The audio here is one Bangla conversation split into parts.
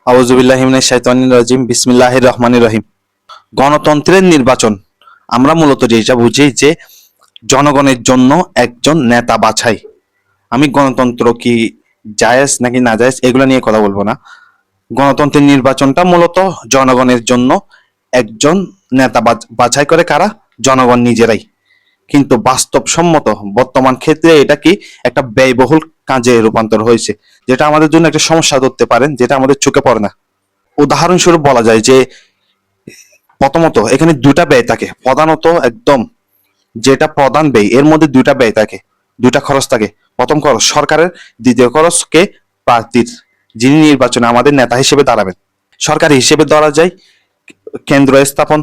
আউযুবিল্লাহি মিনাশ শাইতানির রাজিম বিসমিল্লাহির রহমানির রহিম। গণতন্ত্রের নির্বাচন আমরা মূলত যেটা বুঝি যে জনগণের জন্য একজন নেতা বাছাই। আমি গণতন্ত্র কি জায়েজ নাকি না জায়েজ এগুলো নিয়ে কথা বলবো না। গণতন্ত্রের নির্বাচনটা মূলত জনগণের জন্য একজন নেতা বাছাই করে কারা? জনগণ নিজেরাই। কিন্তু বাস্তবসম্মত বর্তমান ক্ষেত্রে এটা কি একটা ব্যয়বহুল কাজে রূপান্তর হয়েছে, যেটা আমাদের জন্য একটা সমস্যা ধরতে পারেন, যেটা আমাদের চোখে পড়ে না। উদাহরণস্বরূপ বলা যায় যে প্রথমত এখানে দুটা ব্যয় থাকে, প্রধানত একদম যেটা প্রধান ব্যয় এর মধ্যে দুইটা ব্যয় থাকে, দুইটা খরচ থাকে। প্রথম খরচ সরকারের, দ্বিতীয় খরচ কে? প্রার্থীর, যিনি নির্বাচনে আমাদের নেতা হিসেবে দাঁড়াবেন। সরকারি হিসেবে ধরা যায় কেন্দ্র স্থাপন,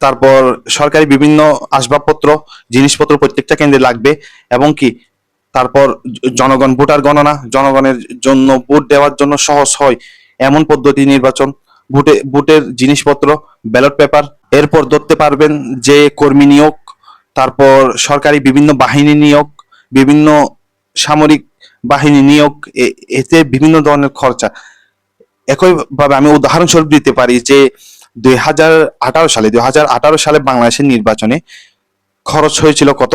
তারপর সরকারি বিভিন্ন আসবাবপত্র, জিনিসপত্র প্রত্যেকটা কেন্দ্রে লাগবে, এবং কি তারপর জনগণ ভোটার গণনা, জনগণের জন্য ভোট দেওয়ার জন্য সহজ হয় এমন পদ্ধতি নির্বাচন, ভোটের জিনিসপত্র, ব্যালট পেপার। এরপর ধরতে পারবেন যে কর্মী নিয়োগ, তারপর সরকারি বিভিন্ন বাহিনী নিয়োগ, বিভিন্ন সামরিক বাহিনী নিয়োগ, এতে বিভিন্ন ধরনের খরচা। একইভাবে আমি উদাহরণস্বরূপ দিতে পারি যে 2018 সালে বাংলাদেশের নির্বাচনে খরচ হয়েছিল কত?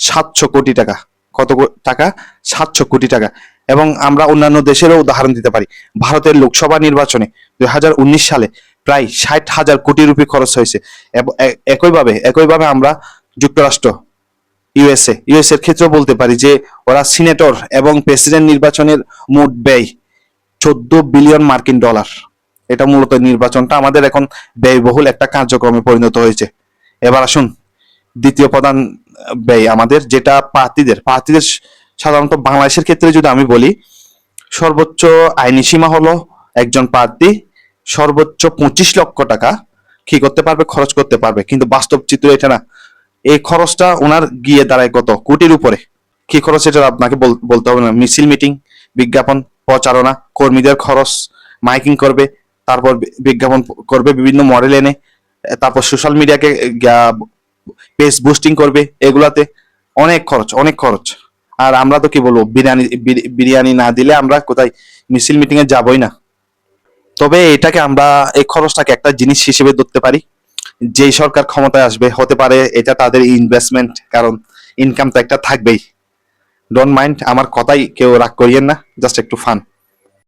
700 কোটি টাকা। কত টাকা? 700 কোটি টাকা। এবং আমরা অন্যান্য দেশেরও উদাহরণ দিতে পারি। ভারতের লোকসভা নির্বাচনে 2019 সালে প্রায় 60,000 কোটি রুপি খরচ হয়েছে। একইভাবে আমরা যুক্তরাষ্ট্র, ইউএসএ এর ক্ষেত্রেও বলতে পারি যে ওরা সিনেটর এবং প্রেসিডেন্ট নির্বাচনের মোট ব্যয় 14 বিলিয়ন মার্কিন ডলার। এটা মূলত নির্বাচনটা আমাদের এখন ব্যয়বহুল একটা কার্যক্রমে পরিণত হয়েছে। এবার আসুন দ্বিতীয় প্রধান ব্যয় আমাদের, যেটা প্রার্থীদের সাধারণত বাংলাদেশের ক্ষেত্রে যদি আমি বলি, সর্বোচ্চ আইনি সীমা হলো একজন প্রার্থী সর্বোচ্চ 25 লক্ষ টাকা কি করতে পারবে? খরচ করতে পারবে। কিন্তু বাস্তব চিত্র এটা না। এই খরচটা ওনার গিয়ে দাঁড়ায় কত? কোটির উপরে। কি খরচ এটা আপনাকে বলতে হবে না। মিছিল, মিটিং, বিজ্ঞাপন, প্রচারণা, কর্মীদের খরচ, মাইকিং করবে, তারপর বিজ্ঞাপন করবে বিভিন্ন মডেল এনে, তারপর সোশ্যাল মিডিয়াকে পেজ বুস্টিং করবে, এগুলাতে অনেক খরচ। আর আমরা তো কি বলবো, বিরিয়ানি না দিলে আমরা কোথায় মিছিল মিটিং এ যাবই না। তবে এটাকে আমরা এই খরচটাকে একটা জিনিস হিসেবে ধরতে পারি, যেই সরকার ক্ষমতায় আসবে হতে পারে এটা তাদের ইনভেস্টমেন্ট, কারণ ইনকাম তো একটা থাকবেই। ডোন্ট মাইন্ড, আমার কথাই কেউ রাগ করিয়েন না, জাস্ট একটু ফান।